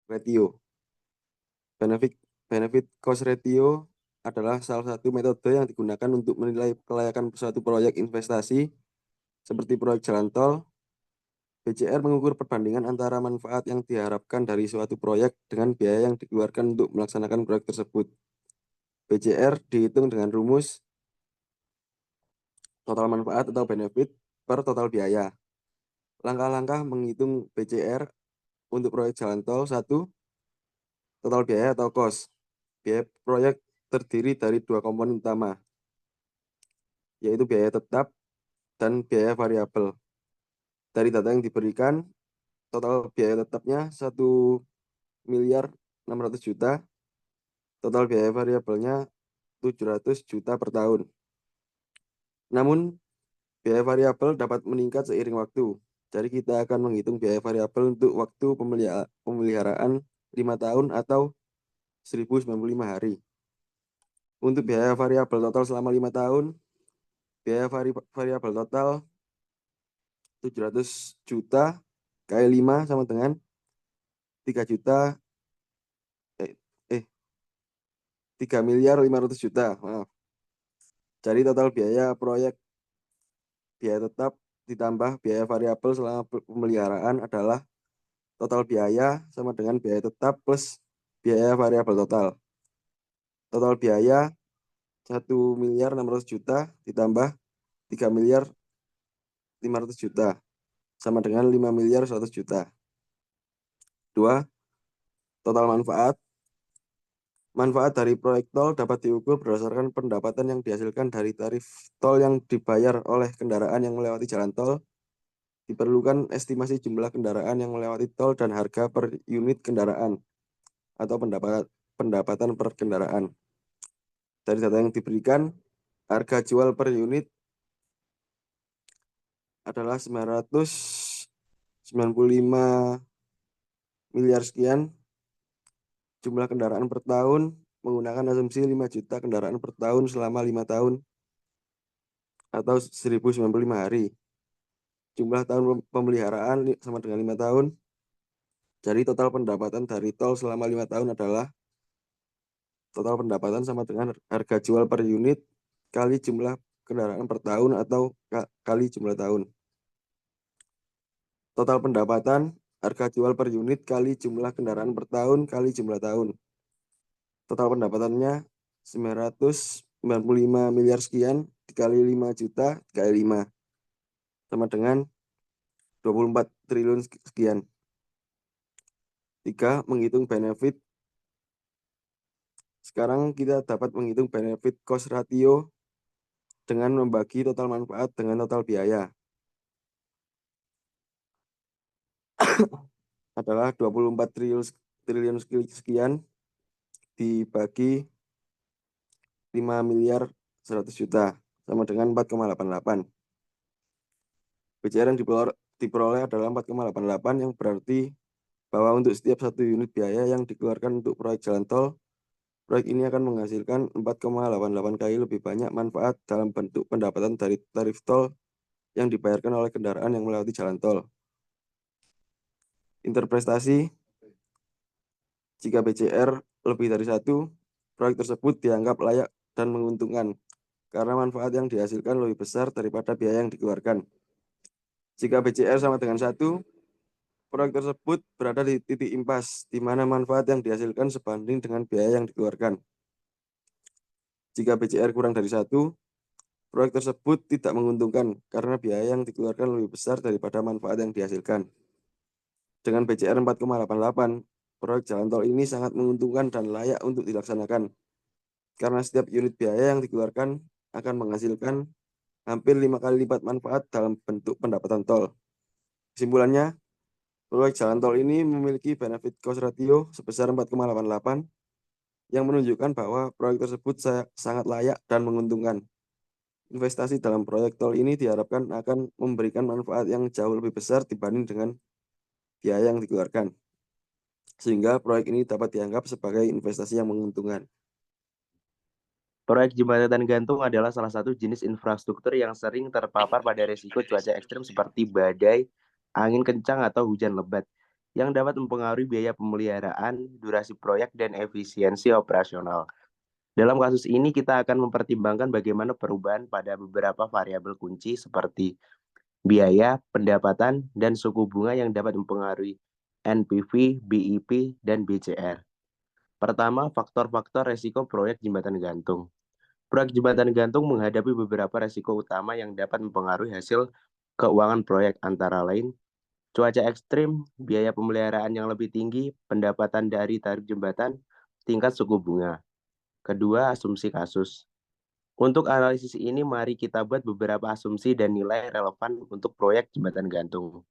ratio. Benefit cost ratio adalah salah satu metode yang digunakan untuk menilai kelayakan suatu proyek investasi seperti proyek jalan tol. BCR mengukur perbandingan antara manfaat yang diharapkan dari suatu proyek dengan biaya yang dikeluarkan untuk melaksanakan proyek tersebut. BCR dihitung dengan rumus total manfaat atau benefit per total biaya. Langkah-langkah menghitung BCR untuk proyek jalan tol: 1. Total biaya atau cost. Biaya proyek terdiri dari dua komponen utama, yaitu biaya tetap dan biaya variabel. Dari data yang diberikan, total biaya tetapnya 1.600.000 juta, total biaya variabelnya 700 juta per tahun. Namun, biaya variabel dapat meningkat seiring waktu. Jadi kita akan menghitung biaya variabel untuk waktu pemeliharaan 5 tahun atau 1095 hari. Untuk biaya variabel total selama 5 tahun, biaya variabel total 700 juta kali 5 sama dengan 3 juta 3 miliar 500 juta. Maaf. Jadi total biaya proyek biaya tetap ditambah biaya variabel selama pemeliharaan adalah total biaya sama dengan biaya tetap plus biaya variabel total. Total biaya 1.600.000 juta ditambah 3 miliar 500 juta sama dengan 5 miliar 100 juta. 2. Total manfaat. Manfaat dari proyek tol dapat diukur berdasarkan pendapatan yang dihasilkan dari tarif tol yang dibayar oleh kendaraan yang melewati jalan tol. Diperlukan estimasi jumlah kendaraan yang melewati tol dan harga per unit kendaraan atau pendapatan per kendaraan. Dari data yang diberikan, harga jual per unit adalah 995 miliar sekian. Jumlah kendaraan per tahun menggunakan asumsi 5 juta kendaraan per tahun selama 5 tahun atau 1095 hari. Jumlah tahun pemeliharaan sama dengan 5 tahun. Jadi total pendapatan dari tol selama 5 tahun adalah total pendapatan sama dengan harga jual per unit kali jumlah kendaraan per tahun atau kali jumlah tahun. Total pendapatan harga jual per unit kali jumlah kendaraan per tahun kali jumlah tahun. Total pendapatannya 995 miliar sekian dikali 5 juta dikali 5 sama dengan 24 triliun sekian. 3. Menghitung benefit. Sekarang kita dapat menghitung benefit cost ratio dengan membagi total manfaat dengan total biaya. Adalah 24 triliun sekian dibagi 5 miliar 100 juta sama dengan 4,88. BCR yang diperoleh adalah 4,88 yang berarti bahwa untuk setiap satu unit biaya yang dikeluarkan untuk proyek jalan tol, proyek ini akan menghasilkan 4,88 kali lebih banyak manfaat dalam bentuk pendapatan dari tarif tol yang dibayarkan oleh kendaraan yang melewati jalan tol. Interpretasi, jika BCR lebih dari 1, proyek tersebut dianggap layak dan menguntungkan karena manfaat yang dihasilkan lebih besar daripada biaya yang dikeluarkan. Jika BCR sama dengan 1, proyek tersebut berada di titik impas, di mana manfaat yang dihasilkan sebanding dengan biaya yang dikeluarkan. Jika BCR kurang dari 1, proyek tersebut tidak menguntungkan karena biaya yang dikeluarkan lebih besar daripada manfaat yang dihasilkan. Dengan BCR 4,88, proyek jalan tol ini sangat menguntungkan dan layak untuk dilaksanakan, karena setiap unit biaya yang dikeluarkan akan menghasilkan hampir 5 kali lipat manfaat dalam bentuk pendapatan tol. Kesimpulannya, proyek jalan tol ini memiliki benefit cost ratio sebesar 4,88 yang menunjukkan bahwa proyek tersebut sangat layak dan menguntungkan. Investasi dalam proyek tol ini diharapkan akan memberikan manfaat yang jauh lebih besar dibanding dengan biaya yang dikeluarkan, sehingga proyek ini dapat dianggap sebagai investasi yang menguntungkan. Proyek jembatan gantung adalah salah satu jenis infrastruktur yang sering terpapar pada risiko cuaca ekstrim seperti badai, angin kencang, atau hujan lebat. yang dapat mempengaruhi biaya pemeliharaan, durasi proyek, dan efisiensi operasional. Dalam kasus ini, kita akan mempertimbangkan bagaimana perubahan pada beberapa variabel kunci seperti biaya, pendapatan, dan suku bunga yang dapat mempengaruhi NPV, BIP, dan BCR. Pertama, faktor-faktor resiko proyek jembatan gantung. Proyek jembatan gantung menghadapi beberapa resiko utama yang dapat mempengaruhi hasil keuangan proyek, antara lain cuaca ekstrim, biaya pemeliharaan yang lebih tinggi, pendapatan dari tarif jembatan, tingkat suku bunga. Kedua, asumsi kasus. Untuk analisis ini, mari kita buat beberapa asumsi dan nilai relevan untuk proyek jembatan gantung.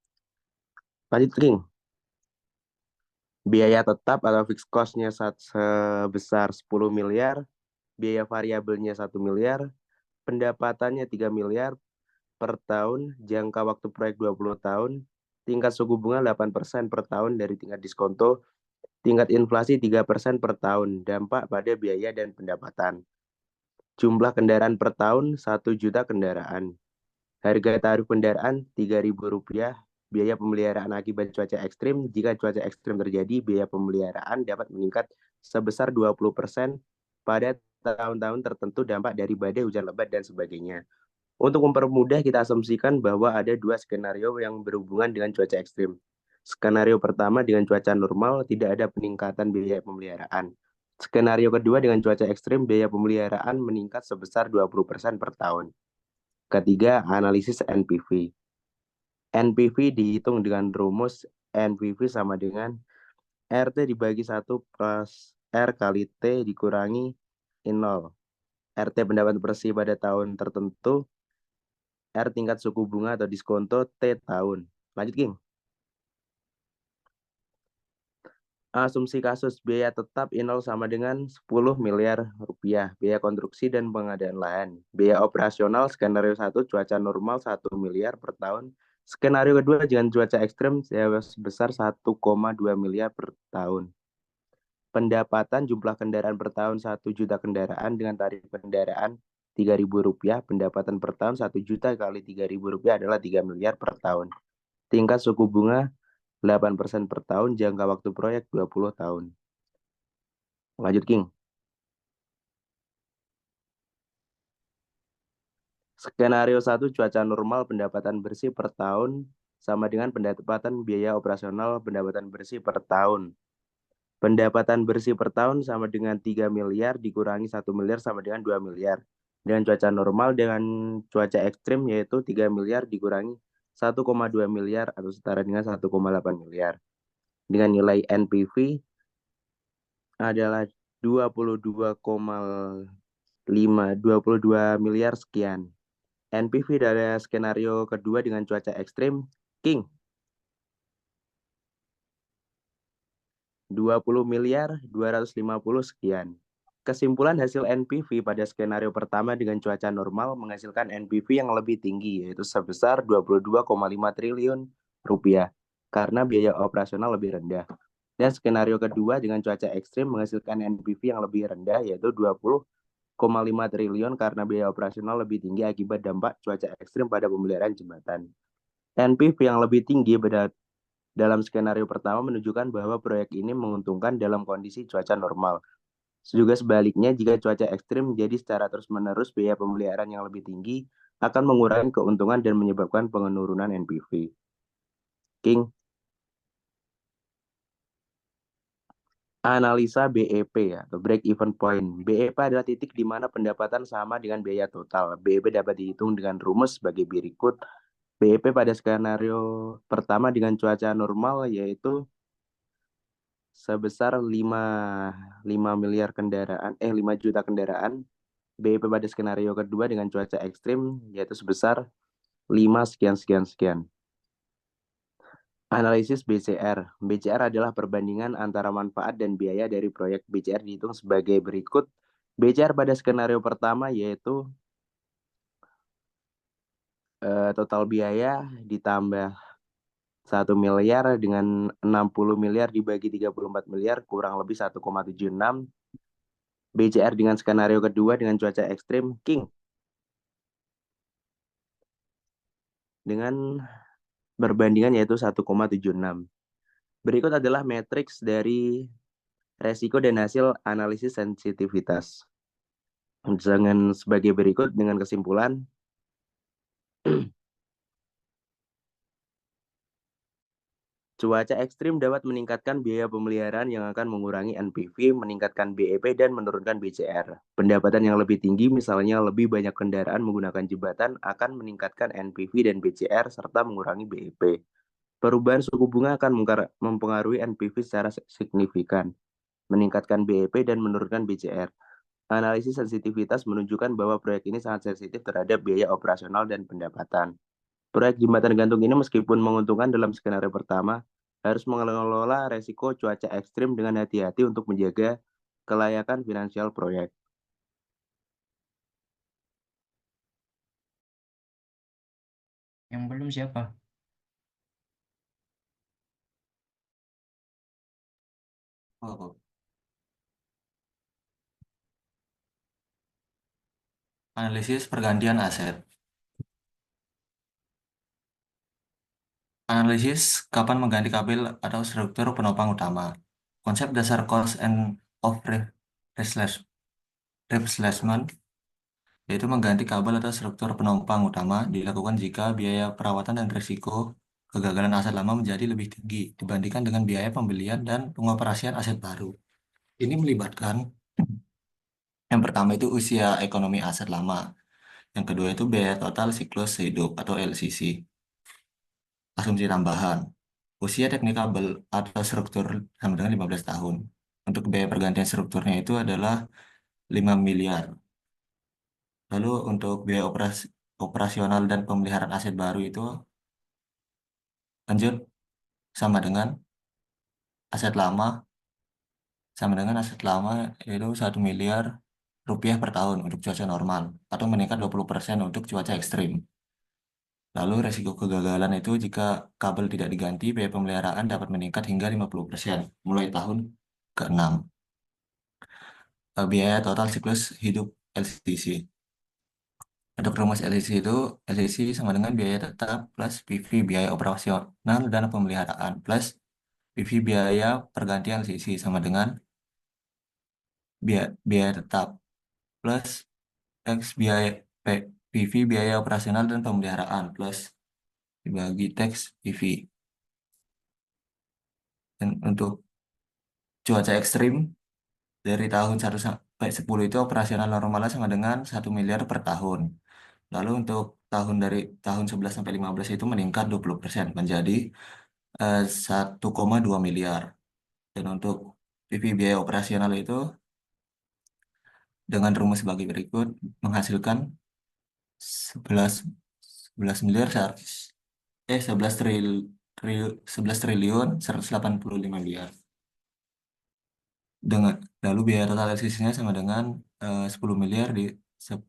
Lanjut, King. Biaya tetap atau fixed cost-nya sebesar 10 miliar, biaya variabelnya 1 miliar, pendapatannya 3 miliar per tahun, jangka waktu proyek 20 tahun, tingkat suku bunga 8% per tahun dari tingkat diskonto, tingkat inflasi 3% per tahun, dampak pada biaya dan pendapatan. Jumlah kendaraan per tahun 1 juta kendaraan. Harga tarif kendaraan Rp3.000, biaya pemeliharaan akibat cuaca ekstrim. Jika cuaca ekstrim terjadi, biaya pemeliharaan dapat meningkat sebesar 20% pada tahun-tahun tertentu, dampak dari badai, hujan lebat, dan sebagainya. Untuk mempermudah, kita asumsikan bahwa ada dua skenario yang berhubungan dengan cuaca ekstrim. Skenario pertama, dengan cuaca normal, tidak ada peningkatan biaya pemeliharaan. Skenario kedua, dengan cuaca ekstrim, biaya pemeliharaan meningkat sebesar 20% per tahun. Ketiga, analisis NPV. NPV dihitung dengan rumus NPV sama dengan RT dibagi 1 plus R kali T dikurangi I0. RT pendapatan bersih pada tahun tertentu, R tingkat suku bunga atau diskonto, T tahun. Lanjut, King. Asumsi kasus biaya tetap I0 sama dengan 10 miliar rupiah. Biaya konstruksi dan pengadaan lahan. Biaya operasional skenario 1 cuaca normal 1 miliar per tahun. Skenario kedua dengan cuaca ekstrim sebesar 1,2 miliar per tahun. Pendapatan jumlah kendaraan per tahun 1 juta kendaraan dengan tarif kendaraan Rp3.000. Pendapatan per tahun 1 juta kali Rp3.000 adalah 3 miliar per tahun. Tingkat suku bunga 8% per tahun, jangka waktu proyek 20 tahun. Lanjut, King. Skenario 1 cuaca normal pendapatan bersih per tahun sama dengan pendapatan biaya operasional pendapatan bersih per tahun. Pendapatan bersih per tahun sama dengan 3 miliar dikurangi 1 miliar sama dengan 2 miliar. Dengan cuaca normal dengan cuaca ekstrim yaitu 3 miliar dikurangi 1,2 miliar atau setara dengan 1,8 miliar. Dengan nilai NPV adalah 22 miliar sekian. NPV dari skenario kedua dengan cuaca ekstrim, King. 20 miliar 250 sekian. Kesimpulan hasil NPV pada skenario pertama dengan cuaca normal menghasilkan NPV yang lebih tinggi, yaitu sebesar 22,5 triliun rupiah, karena biaya operasional lebih rendah. Dan skenario kedua dengan cuaca ekstrim menghasilkan NPV yang lebih rendah, yaitu 20,5 triliun karena biaya operasional lebih tinggi akibat dampak cuaca ekstrim pada pemeliharaan jembatan. NPV yang lebih tinggi dalam skenario pertama menunjukkan bahwa proyek ini menguntungkan dalam kondisi cuaca normal. Juga sebaliknya, jika cuaca ekstrim menjadi secara terus-menerus, biaya pemeliharaan yang lebih tinggi akan mengurangi keuntungan dan menyebabkan penurunan NPV. King. Analisa BEP atau break even point. BEP adalah titik di mana pendapatan sama dengan biaya total. BEP dapat dihitung dengan rumus sebagai berikut. BEP pada skenario pertama dengan cuaca normal yaitu sebesar 5 miliar kendaraan, 5 juta kendaraan. BIP pada skenario kedua dengan cuaca ekstrim yaitu sebesar 5 sekian sekian sekian. Analisis BCR. BCR adalah perbandingan antara manfaat dan biaya dari proyek. BCR dihitung sebagai berikut. BCR pada skenario pertama yaitu total biaya ditambah 1 miliar dengan 60 miliar dibagi 34 miliar kurang lebih 1,76. BCR dengan skenario kedua dengan cuaca ekstrim, King. Dengan perbandingan yaitu 1,76. Berikut adalah matriks dari resiko dan hasil analisis sensitivitas. Dengan sebagai berikut dengan kesimpulan, cuaca ekstrim dapat meningkatkan biaya pemeliharaan yang akan mengurangi NPV, meningkatkan BEP, dan menurunkan BCR. Pendapatan yang lebih tinggi, misalnya lebih banyak kendaraan menggunakan jembatan, akan meningkatkan NPV dan BCR serta mengurangi BEP. Perubahan suku bunga akan mempengaruhi NPV secara signifikan, meningkatkan BEP, dan menurunkan BCR. Analisis sensitivitas menunjukkan bahwa proyek ini sangat sensitif terhadap biaya operasional dan pendapatan. Proyek jembatan gantung ini meskipun menguntungkan dalam skenario pertama, harus mengelola resiko cuaca ekstrim dengan hati-hati untuk menjaga kelayakan finansial proyek. Yang belum siapa? Oh, analisis pergantian aset. Analisis kapan mengganti kabel atau struktur penopang utama. Konsep dasar cost and of replacement yaitu mengganti kabel atau struktur penopang utama dilakukan jika biaya perawatan dan risiko kegagalan aset lama menjadi lebih tinggi dibandingkan dengan biaya pembelian dan pengoperasian aset baru. Ini melibatkan yang pertama itu usia ekonomi aset lama, yang kedua itu biaya total siklus hidup atau LCC. Asumsi tambahan, usia teknik kabel atau struktur sama dengan 15 tahun. Untuk biaya pergantian strukturnya itu adalah 5 miliar. Lalu untuk biaya operasional dan pemeliharaan aset baru itu lanjut sama dengan aset lama aset lama yaitu 1 miliar rupiah per tahun untuk cuaca normal atau meningkat 20% untuk cuaca ekstrim. Lalu resiko kegagalan itu jika kabel tidak diganti, biaya pemeliharaan dapat meningkat hingga 50% mulai tahun ke-6. Biaya total siklus hidup LCC. Untuk rumus LCC itu, LCC sama dengan biaya tetap plus PV biaya operasional dan pemeliharaan plus PV biaya pergantian LCC sama dengan biaya tetap plus X biaya PV biaya operasional dan pemeliharaan plus dibagi teks PV. Dan untuk cuaca ekstrim dari tahun 1 sampai 10 itu operasional normalnya sama dengan 1 miliar per tahun. Lalu untuk dari tahun 11 sampai 15 itu meningkat 20% menjadi 1,2 miliar. Dan untuk PV biaya operasional itu dengan rumus sebagai berikut menghasilkan 11 11 miliar 100 11 11 triliun 185 miliar. Dengan lalu biaya total LCC-nya sama dengan 10 miliar di 10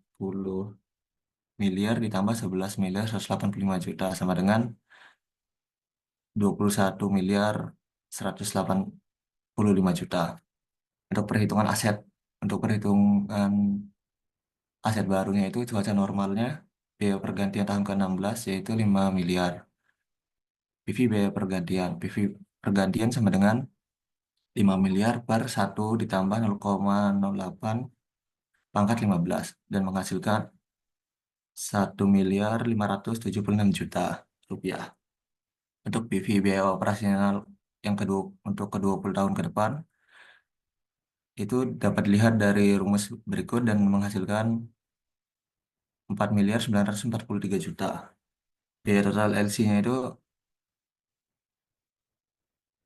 miliar ditambah 11 miliar 185 juta sama dengan 21 miliar 185 juta. Untuk perhitungan aset, untuk perhitungan aset barunya itu cuaca normalnya biaya pergantian tahun ke-16 yaitu 5 miliar. PV biaya pergantian. PV pergantian sama dengan 5 miliar per 1 ditambah 0,08 pangkat 15 dan menghasilkan 1 miliar 576 juta rupiah. Untuk PV biaya operasional yang kedua untuk ke-20 tahun ke depan itu dapat dilihat dari rumus berikut dan menghasilkan 4 miliar 943 juta. Biaya total LC-nya itu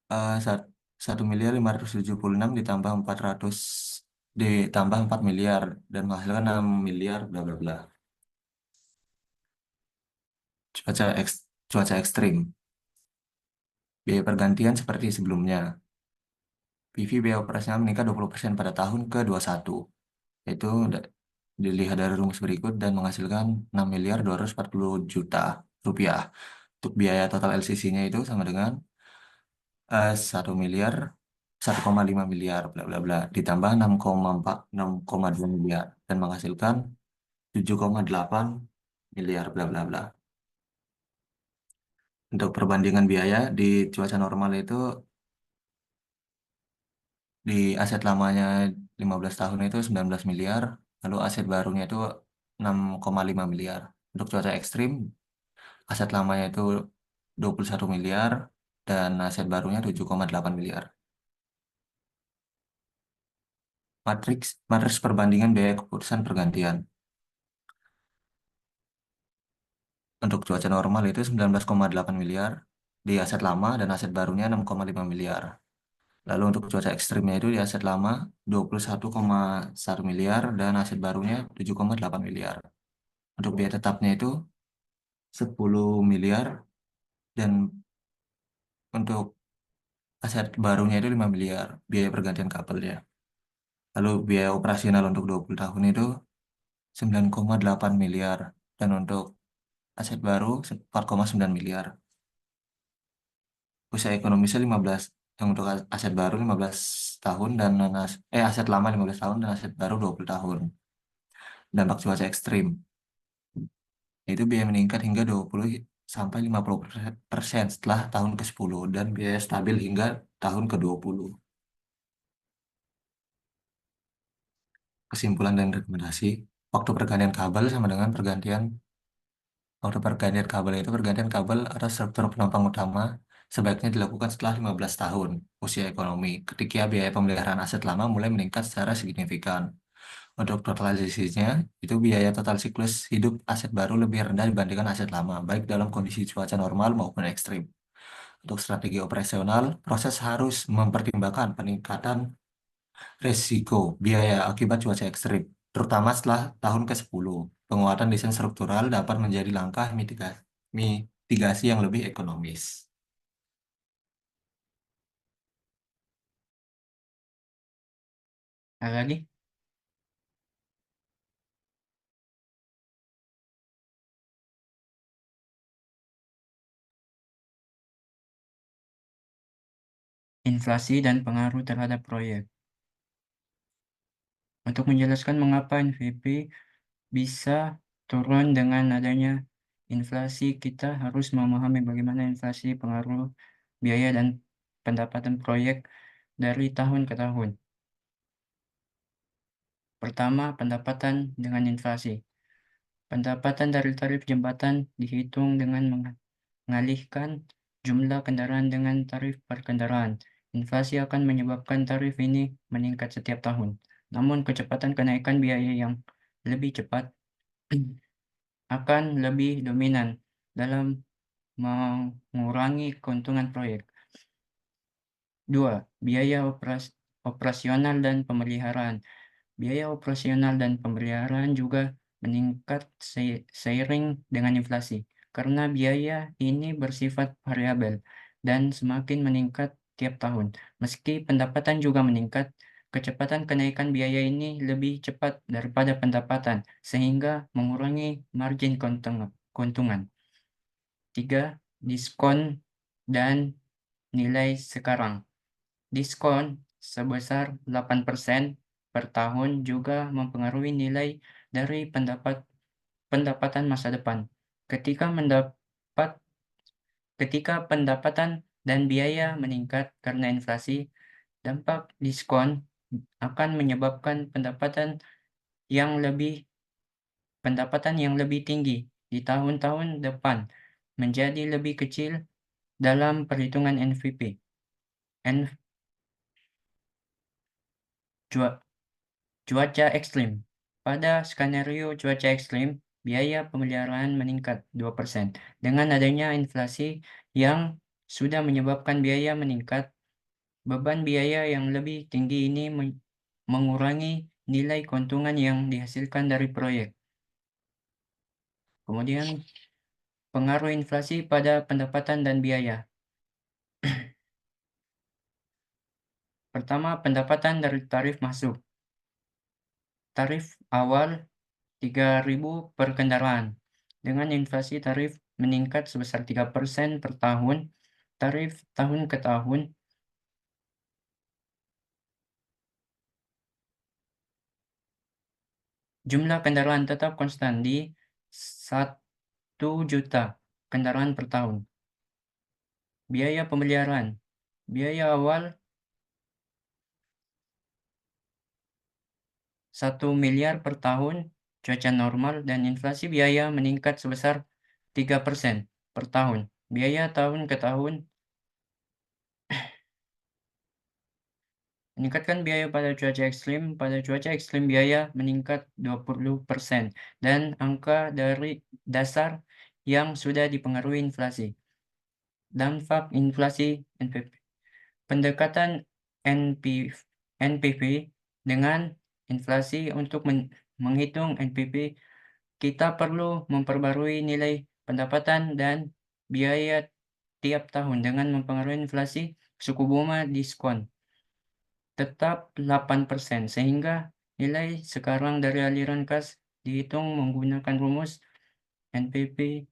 1 miliar 576 ditambah 400 ditambah 4 miliar dan menghasilkan 6 miliar bla bla bla. Cuaca ekstrim. Biaya pergantian seperti sebelumnya. PV biaya operasional meningkat 20% pada tahun ke-21. Yaitu dilihat dari rumus berikut dan menghasilkan 6 miliar 240 juta rupiah. Untuk biaya total LCC-nya itu sama dengan 1 miliar 1,5 miliar bla bla bla ditambah 6,4 6,2 miliar dan menghasilkan 7,8 miliar bla bla bla. Untuk perbandingan biaya di cuaca normal itu Di aset lamanya 15 tahun itu 19 miliar, lalu aset barunya itu 6,5 miliar. Untuk cuaca ekstrim, aset lamanya itu 21 miliar dan aset barunya 7,8 miliar. Matriks perbandingan biaya keputusan pergantian. Untuk cuaca normal itu 19,8 miliar di aset lama dan aset barunya 6,5 miliar. Lalu untuk cuaca ekstrimnya itu di aset lama 21,1 miliar dan aset barunya 7,8 miliar. Untuk biaya tetapnya itu 10 miliar dan untuk aset barunya itu 5 miliar biaya pergantian kabelnya. Lalu biaya operasional untuk 20 tahun itu 9,8 miliar dan untuk aset baru 4,9 miliar. Usia ekonomisnya 15 yang untuk aset baru 15 tahun dan aset lama 15 tahun dan aset baru 20 tahun. Dampak cuaca ekstrim itu biaya meningkat hingga 20 sampai 50% setelah tahun ke-10 dan biaya stabil hingga tahun ke-20. Kesimpulan dan rekomendasi, waktu pergantian kabel itu pergantian kabel atau struktur penopang utama sebaiknya dilakukan setelah 15 tahun usia ekonomi, ketika biaya pemeliharaan aset lama mulai meningkat secara signifikan. Untuk totalisasinya, itu biaya total siklus hidup aset baru lebih rendah dibandingkan aset lama, baik dalam kondisi cuaca normal maupun ekstrim. Untuk strategi operasional, proses harus mempertimbangkan peningkatan risiko biaya akibat cuaca ekstrim, terutama setelah tahun ke-10. Penguatan desain struktural dapat menjadi langkah mitigasi yang lebih ekonomis. Ada lagi? Inflasi dan pengaruh terhadap proyek. Untuk menjelaskan mengapa NVP bisa turun dengan adanya inflasi, kita harus memahami bagaimana inflasi pengaruh biaya dan pendapatan proyek dari tahun ke tahun. Pertama, pendapatan dengan inflasi. Pendapatan dari tarif jembatan dihitung dengan mengalihkan jumlah kendaraan dengan tarif per kendaraan. Inflasi akan menyebabkan tarif ini meningkat setiap tahun. Namun kecepatan kenaikan biaya yang lebih cepat akan lebih dominan dalam mengurangi keuntungan proyek. 2. Biaya operasional dan pemeliharaan. Biaya operasional dan pemeliharaan juga meningkat seiring dengan inflasi, karena biaya ini bersifat variabel dan semakin meningkat tiap tahun. Meski pendapatan juga meningkat, kecepatan kenaikan biaya ini lebih cepat daripada pendapatan, sehingga mengurangi margin keuntungan. 3. Diskon dan nilai sekarang. Diskon sebesar 8% per tahun juga mempengaruhi nilai dari pendapatan masa depan. Ketika pendapatan dan biaya meningkat karena inflasi, dampak diskon akan menyebabkan pendapatan yang lebih tinggi di tahun-tahun depan menjadi lebih kecil dalam perhitungan NVP. Cuaca ekstrim. Pada skenario cuaca ekstrim, biaya pemeliharaan meningkat 2%. Dengan adanya inflasi yang sudah menyebabkan biaya meningkat, beban biaya yang lebih tinggi ini mengurangi nilai keuntungan yang dihasilkan dari proyek. Kemudian, pengaruh inflasi pada pendapatan dan biaya. Pertama, pendapatan dari tarif masuk. Tarif awal 3.000 per kendaraan. Dengan inflasi tarif meningkat sebesar 3% per tahun, tarif tahun ke tahun jumlah kendaraan tetap konstan di 1 juta kendaraan per tahun. Biaya pemeliharaan. Biaya awal 1 miliar per tahun cuaca normal dan inflasi biaya meningkat sebesar 3% per tahun. Biaya tahun ke tahun meningkatkan biaya pada cuaca ekstrim. Pada cuaca ekstrim biaya meningkat 20% dan angka dari dasar yang sudah dipengaruhi inflasi. Dampak inflasi NPP. Pendekatan NPV dengan inflasi untuk menghitung NPV, kita perlu memperbarui nilai pendapatan dan biaya tiap tahun dengan mempengaruhi inflasi. Suku bunga diskon tetap 8%, sehingga nilai sekarang dari aliran kas dihitung menggunakan rumus NPV.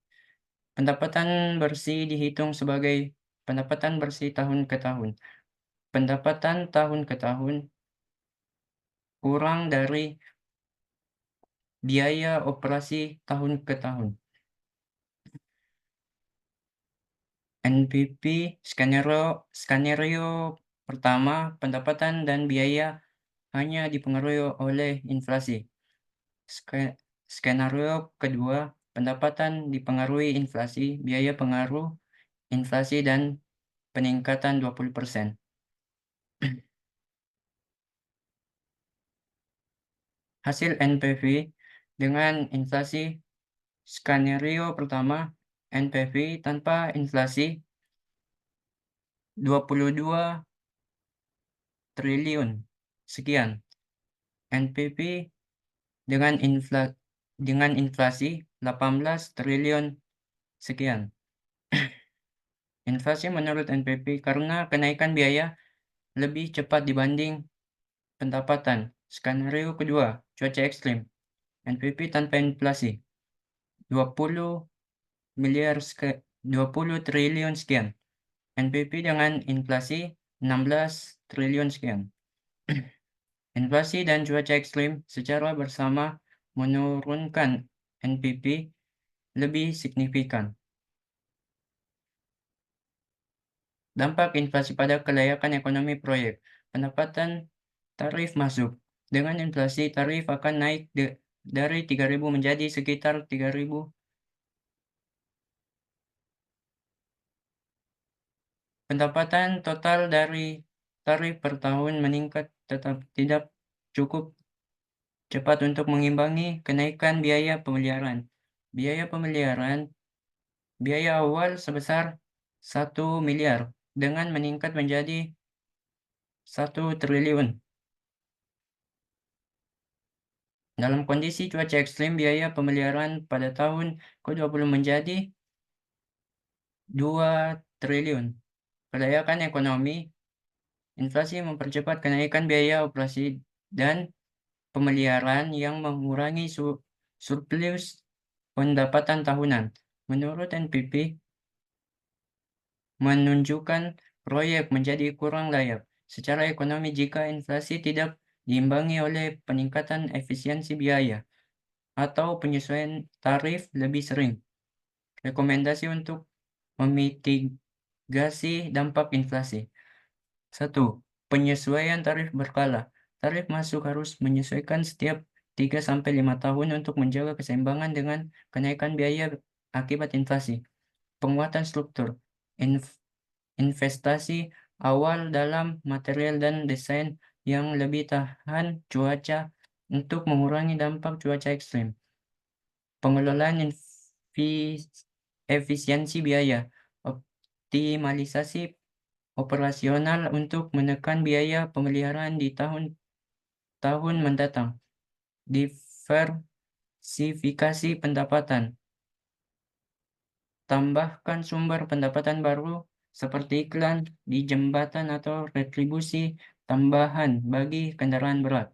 Pendapatan bersih dihitung sebagai pendapatan bersih tahun ke tahun. Pendapatan tahun ke tahun kurang dari biaya operasi tahun ke tahun. NPV skenario pertama, pendapatan dan biaya hanya dipengaruhi oleh inflasi. Skenario kedua, pendapatan dipengaruhi inflasi, biaya pengaruh inflasi dan peningkatan 20%. Hasil NPV dengan inflasi. Skenario pertama, NPV tanpa inflasi 22 triliun sekian. NPV dengan inflasi 18 triliun sekian. Inflasi menurut NPV karena kenaikan biaya lebih cepat dibanding pendapatan. Skenario kedua, cuaca ekstrim. NPV tanpa inflasi 20 triliun sekian. NPV dengan inflasi 16 triliun sekian. Inflasi dan cuaca ekstrim secara bersama menurunkan NPV lebih signifikan. Dampak inflasi pada kelayakan ekonomi proyek. Pendapatan tarif masuk. Dengan inflasi, tarif akan naik dari 3.000 menjadi sekitar 3.000. Pendapatan total dari tarif per tahun meningkat tetap tidak cukup cepat untuk mengimbangi kenaikan biaya pemeliharaan. Biaya awal sebesar 1 miliar dengan meningkat menjadi 1 triliun. Dalam kondisi cuaca ekstrim, biaya pemeliharaan pada tahun ke-20 menjadi 2 triliun. Kelayakan ekonomi, inflasi mempercepat kenaikan biaya operasi dan pemeliharaan yang mengurangi surplus pendapatan tahunan. Menurut NPV, menunjukkan proyek menjadi kurang layak secara ekonomi jika inflasi tidak diimbangi oleh peningkatan efisiensi biaya atau penyesuaian tarif lebih sering. Rekomendasi untuk memitigasi dampak inflasi. 1. Penyesuaian tarif berkala. Tarif masuk harus menyesuaikan setiap 3-5 tahun untuk menjaga keseimbangan dengan kenaikan biaya akibat inflasi. Penguatan struktur. Investasi awal dalam material dan desain yang lebih tahan cuaca untuk mengurangi dampak cuaca ekstrim. Pengelolaan efisiensi biaya. Optimalisasi operasional untuk menekan biaya pemeliharaan di tahun mendatang. Diversifikasi pendapatan. Tambahkan sumber pendapatan baru seperti iklan di jembatan atau retribusi tambahan bagi kendaraan berat.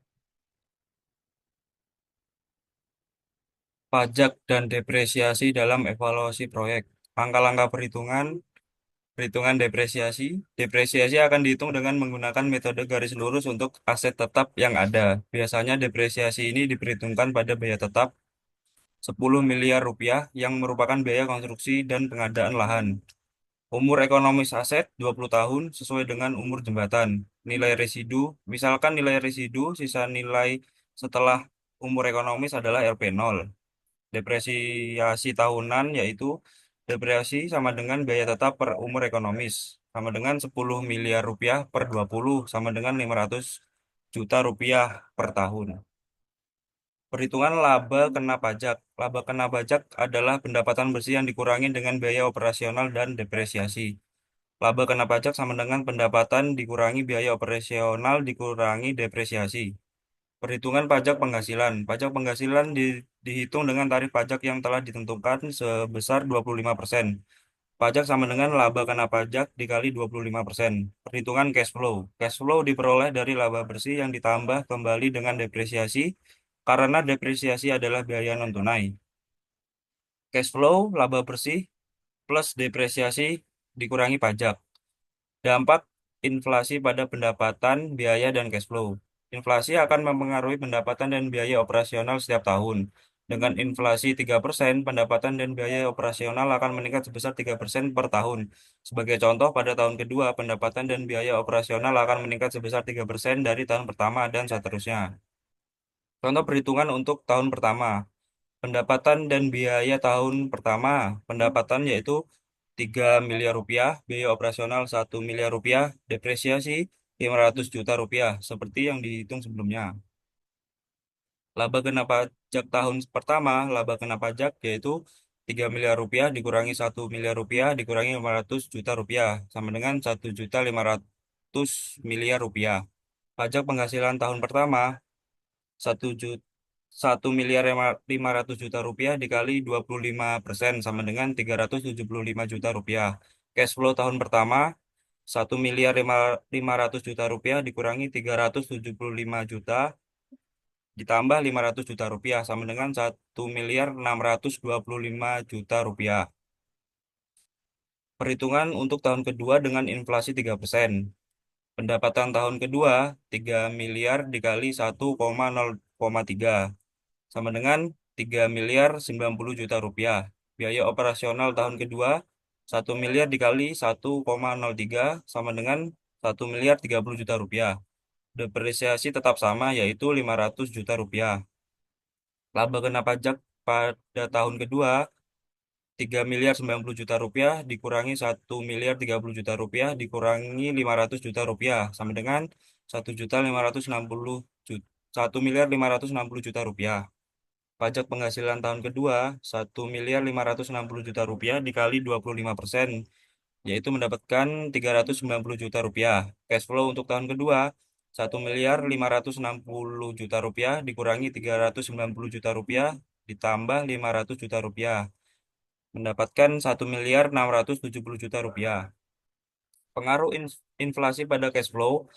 Pajak dan depresiasi dalam evaluasi proyek. Langkah-langkah perhitungan depresiasi. Depresiasi akan dihitung dengan menggunakan metode garis lurus untuk aset tetap yang ada. Biasanya depresiasi ini diperhitungkan pada biaya tetap 10 miliar rupiah yang merupakan biaya konstruksi dan pengadaan lahan. Umur ekonomis aset 20 tahun sesuai dengan umur jembatan. Nilai residu, misalkan nilai residu sisa nilai setelah umur ekonomis adalah RP0. Depresiasi tahunan yaitu depresiasi sama dengan biaya tetap per umur ekonomis sama dengan 10 miliar rupiah per 20 sama dengan 500 juta rupiah per tahun. Perhitungan laba kena pajak. Laba kena pajak adalah pendapatan bersih yang dikurangi dengan biaya operasional dan depresiasi. Laba kena pajak sama dengan pendapatan dikurangi biaya operasional dikurangi depresiasi. Perhitungan pajak penghasilan. Pajak penghasilan dihitung dengan tarif pajak yang telah ditentukan sebesar 25%. Pajak sama dengan laba kena pajak dikali 25%. Perhitungan cash flow. Cash flow diperoleh dari laba bersih yang ditambah kembali dengan depresiasi karena depresiasi adalah biaya non-tunai. Cash flow, laba bersih, plus depresiasi dikurangi pajak. Dampak inflasi pada pendapatan, biaya, dan cash flow. Inflasi akan mempengaruhi pendapatan dan biaya operasional setiap tahun. Dengan inflasi 3%, pendapatan dan biaya operasional akan meningkat sebesar 3% per tahun. Sebagai contoh, pada tahun kedua, pendapatan dan biaya operasional akan meningkat sebesar 3% dari tahun pertama dan seterusnya. Contoh perhitungan untuk tahun pertama. Pendapatan dan biaya tahun pertama, pendapatan yaitu 3 miliar rupiah, biaya operasional 1 miliar rupiah, depresiasi 500 juta rupiah, seperti yang dihitung sebelumnya. Laba kena pajak tahun pertama, laba kena pajak yaitu 3 miliar rupiah dikurangi 1 miliar rupiah dikurangi 500 juta rupiah, sama dengan 1.500.000.000 rupiah. Pajak penghasilan tahun pertama, 1 miliar 500 juta rupiah dikali 25% sama dengan 375 juta rupiah. Cash flow tahun pertama 1 miliar 500 juta rupiah dikurangi 375 juta ditambah 500 juta rupiah sama dengan 1 miliar 625 juta rupiah. Perhitungan untuk tahun kedua dengan inflasi 3%. Pendapatan tahun kedua 3 miliar dikali 1,0,3 sama dengan 3 miliar 90 juta rupiah. Biaya operasional tahun kedua 1 miliar dikali 1,03 sama dengan 1 miliar 30 juta rupiah. Depresiasi tetap sama yaitu 500 juta rupiah. Laba kena pajak pada tahun kedua 3 miliar 90 juta rupiah dikurangi 1 miliar 30 juta rupiah dikurangi 500 juta rupiah sama dengan 1 miliar 560 juta rupiah. Pajak penghasilan tahun kedua 1 miliar 560 juta rupiah dikali 25%, yaitu mendapatkan 390 juta rupiah. Cash flow untuk tahun kedua 1 miliar 560 juta rupiah dikurangi 390 juta rupiah ditambah 500 juta rupiah. Mendapatkan 1 miliar 670 juta rupiah. Pengaruh inflasi pada cash flow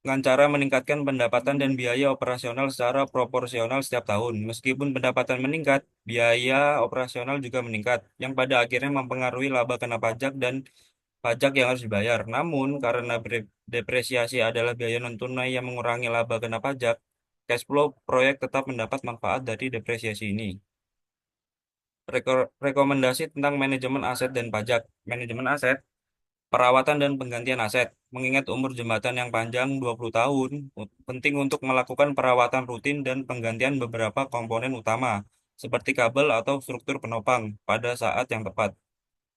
dengan cara meningkatkan pendapatan dan biaya operasional secara proporsional setiap tahun. Meskipun pendapatan meningkat, biaya operasional juga meningkat, yang pada akhirnya mempengaruhi laba kena pajak dan pajak yang harus dibayar. Namun, karena depresiasi adalah biaya non-tunai yang mengurangi laba kena pajak, cash flow proyek tetap mendapat manfaat dari depresiasi ini. Rekomendasi tentang manajemen aset dan pajak. Manajemen aset, perawatan dan penggantian aset. Mengingat umur jembatan yang panjang 20 tahun, penting untuk melakukan perawatan rutin dan penggantian beberapa komponen utama, seperti kabel atau struktur penopang, pada saat yang tepat.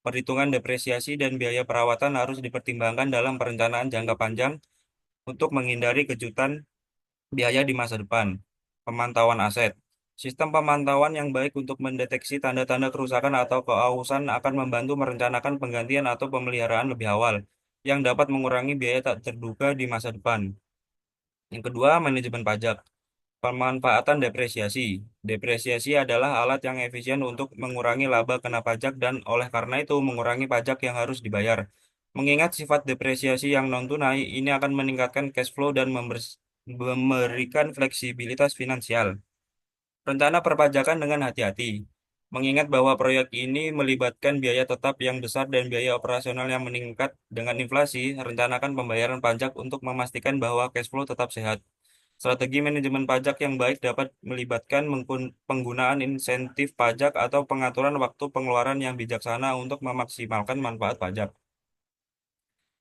Perhitungan depresiasi dan biaya perawatan harus dipertimbangkan dalam perencanaan jangka panjang untuk menghindari kejutan biaya di masa depan. Pemantauan aset. Sistem pemantauan yang baik untuk mendeteksi tanda-tanda kerusakan atau keausan akan membantu merencanakan penggantian atau pemeliharaan lebih awal, yang dapat mengurangi biaya tak terduga di masa depan. Yang kedua, manajemen pajak. Pemanfaatan depresiasi. Depresiasi adalah alat yang efisien untuk mengurangi laba kena pajak dan oleh karena itu mengurangi pajak yang harus dibayar. Mengingat sifat depresiasi yang non-tunai, ini akan meningkatkan cash flow dan memberikan fleksibilitas finansial. Rencana perpajakan dengan hati-hati. Mengingat bahwa proyek ini melibatkan biaya tetap yang besar dan biaya operasional yang meningkat dengan inflasi, rencanakan pembayaran pajak untuk memastikan bahwa cash flow tetap sehat. Strategi manajemen pajak yang baik dapat melibatkan penggunaan insentif pajak atau pengaturan waktu pengeluaran yang bijaksana untuk memaksimalkan manfaat pajak.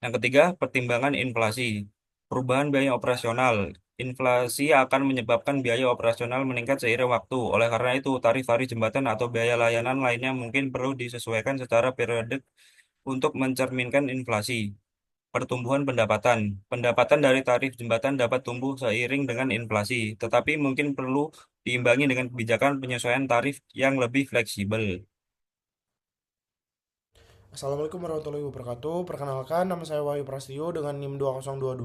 Yang ketiga, pertimbangan inflasi. Perubahan biaya operasional. Inflasi akan menyebabkan biaya operasional meningkat seiring waktu. Oleh karena itu, tarif-tarif jembatan atau biaya layanan lainnya mungkin perlu disesuaikan secara periodik untuk mencerminkan inflasi. Pertumbuhan pendapatan. Pendapatan dari tarif jembatan dapat tumbuh seiring dengan inflasi, tetapi mungkin perlu diimbangi dengan kebijakan penyesuaian tarif yang lebih fleksibel. Assalamualaikum warahmatullahi wabarakatuh. Perkenalkan, nama saya Wahyu Prasetyo dengan NIM 2022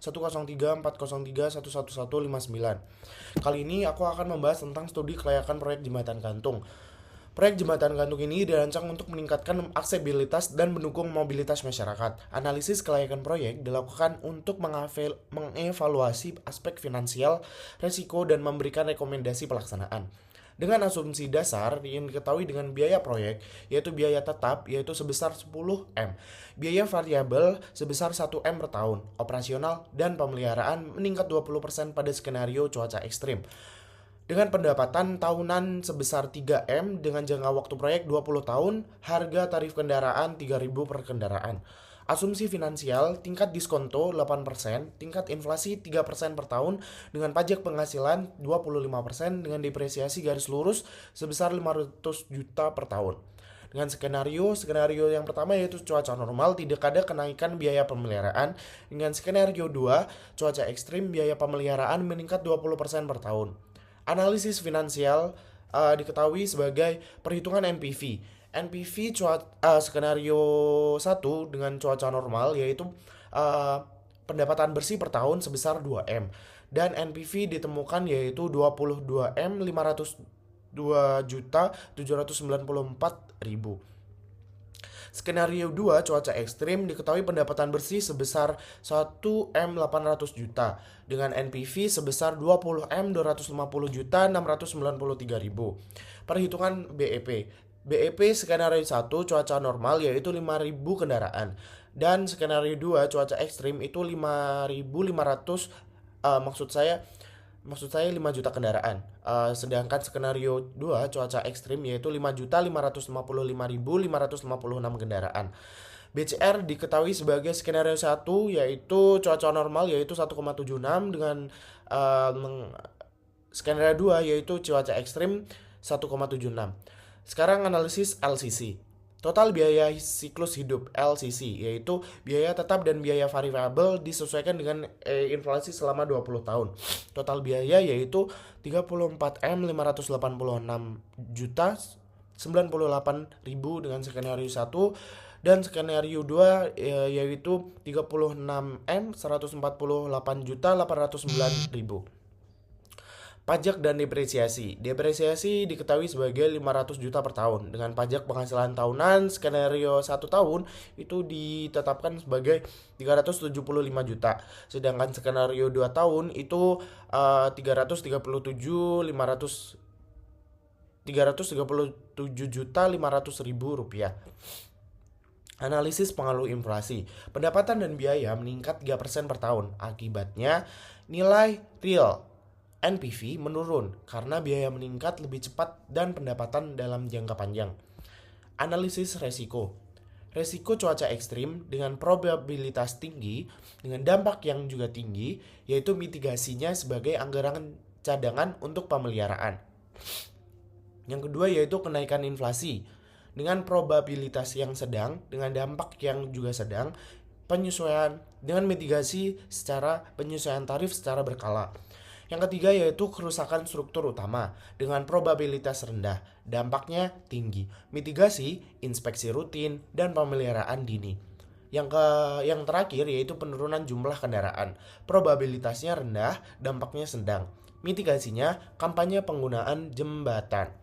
103 403 11159. Kali ini aku akan membahas tentang studi kelayakan proyek jembatan gantung. Proyek jembatan gantung ini dirancang untuk meningkatkan aksesibilitas dan mendukung mobilitas masyarakat. Analisis kelayakan proyek dilakukan untuk mengevaluasi aspek finansial, resiko, dan memberikan rekomendasi pelaksanaan. Dengan asumsi dasar yang diketahui dengan biaya proyek, yaitu biaya tetap yaitu sebesar 10M, biaya variabel sebesar 1M per tahun, operasional dan pemeliharaan meningkat 20% pada skenario cuaca ekstrim. Dengan pendapatan tahunan sebesar 3M dengan jangka waktu proyek 20 tahun, harga tarif kendaraan 3.000 per kendaraan. Asumsi finansial, tingkat diskonto 8%, tingkat inflasi 3% per tahun, dengan pajak penghasilan 25% dengan depresiasi garis lurus sebesar 500 juta per tahun. Dengan skenario yang pertama yaitu cuaca normal, tidak ada kenaikan biaya pemeliharaan. Dengan skenario 2, cuaca ekstrim, biaya pemeliharaan meningkat 20% per tahun. Analisis finansial diketahui sebagai perhitungan NPV. NPV skenario 1 dengan cuaca normal yaitu pendapatan bersih per tahun sebesar 2M. Dan NPV ditemukan yaitu 22M 502.794.000. Skenario 2 cuaca ekstrim diketahui pendapatan bersih sebesar 1M 800 juta dengan NPV sebesar 20M 250 juta 693.000. Perhitungan BEP. BEP skenario 1 cuaca normal yaitu 5.000 kendaraan dan skenario 2 cuaca ekstrim itu 5.500 maksud saya 5 juta kendaraan. Sedangkan skenario 2 cuaca ekstrim yaitu 5.555.556 kendaraan. BCR diketahui sebagai skenario 1 yaitu cuaca normal yaitu 1,76 dengan skenario 2 yaitu cuaca ekstrim 1,76. Sekarang analisis LCC. Total biaya siklus hidup LCC yaitu biaya tetap dan biaya variabel disesuaikan dengan inflasi selama 20 tahun. Total biaya yaitu 34M 586 juta 98.000 dengan skenario 1 dan skenario 2 yaitu 36M 148 juta 809.000. Pajak dan depresiasi. Depresiasi diketahui sebagai 500 juta per tahun. Dengan pajak penghasilan tahunan skenario 1 tahun itu ditetapkan sebagai 375 juta. Sedangkan skenario 2 tahun itu 337 juta 500.000 rupiah. Analisis pengaruh inflasi. Pendapatan dan biaya meningkat 3% per tahun. Akibatnya nilai real NPV menurun karena biaya meningkat lebih cepat dan pendapatan dalam jangka panjang. Analisis resiko. Resiko cuaca ekstrim dengan probabilitas tinggi dengan dampak yang juga tinggi yaitu mitigasinya sebagai anggaran cadangan untuk pemeliharaan. Yang kedua yaitu kenaikan inflasi dengan probabilitas yang sedang dengan dampak yang juga sedang, penyesuaian dengan mitigasi secara penyesuaian tarif secara berkala. Yang ketiga yaitu kerusakan struktur utama dengan probabilitas rendah, dampaknya tinggi, mitigasi, inspeksi rutin, dan pemeliharaan dini. Yang terakhir yaitu penurunan jumlah kendaraan, probabilitasnya rendah, dampaknya sedang, mitigasinya kampanye penggunaan jembatan.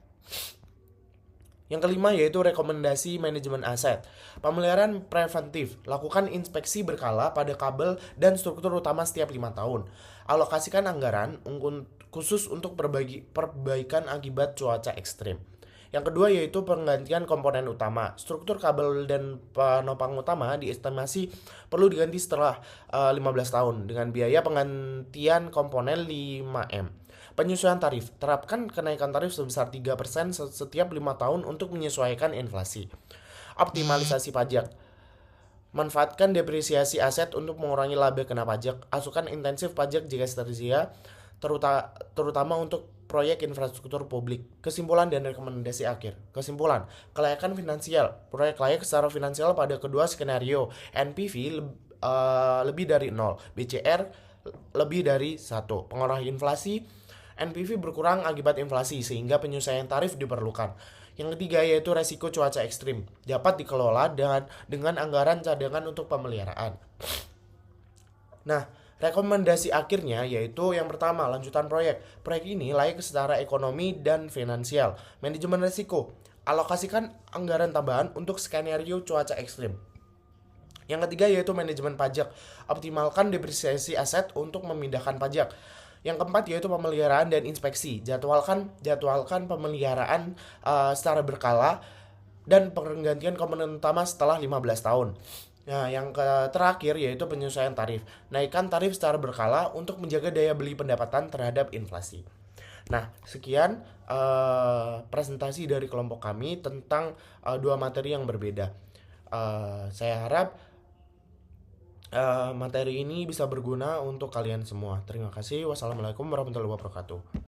Yang kelima yaitu rekomendasi manajemen aset. Pemeliharaan preventif. Lakukan inspeksi berkala pada kabel dan struktur utama setiap 5 tahun. Alokasikan anggaran khusus untuk perbaikan akibat cuaca ekstrim. Yang kedua yaitu penggantian komponen utama. Struktur kabel dan penopang utama diestimasi perlu diganti setelah 15 tahun dengan biaya penggantian komponen 5M. Penyesuaian tarif. Terapkan kenaikan tarif sebesar 3% setiap 5 tahun untuk menyesuaikan inflasi. Optimalisasi pajak. Manfaatkan depresiasi aset untuk mengurangi laba kena pajak. Asukan intensif pajak jika tersedia, terutama untuk proyek infrastruktur publik. Kesimpulan dan rekomendasi akhir. Kesimpulan, kelayakan finansial. Proyek layak secara finansial pada kedua skenario. NPV lebih dari 0, BCR lebih dari 1. Pengaruh inflasi, NPV berkurang akibat inflasi sehingga penyesuaian tarif diperlukan. Yang ketiga yaitu resiko cuaca ekstrim, dapat dikelola dengan anggaran cadangan untuk pemeliharaan. Nah, rekomendasi akhirnya yaitu yang pertama, lanjutan proyek. Proyek ini layak secara ekonomi dan finansial. Manajemen risiko, alokasikan anggaran tambahan untuk skenario cuaca ekstrim. Yang ketiga yaitu manajemen pajak, optimalkan depresiasi aset untuk memindahkan pajak. Yang keempat yaitu pemeliharaan dan inspeksi, jadwalkan pemeliharaan secara berkala dan penggantian komponen utama setelah 15 tahun. Nah, yang terakhir yaitu penyesuaian tarif. Naikkan tarif secara berkala untuk menjaga daya beli pendapatan terhadap inflasi. Nah, sekian presentasi dari kelompok kami tentang dua materi yang berbeda. Saya harap materi ini bisa berguna untuk kalian semua. Terima kasih. Wassalamualaikum warahmatullahi wabarakatuh.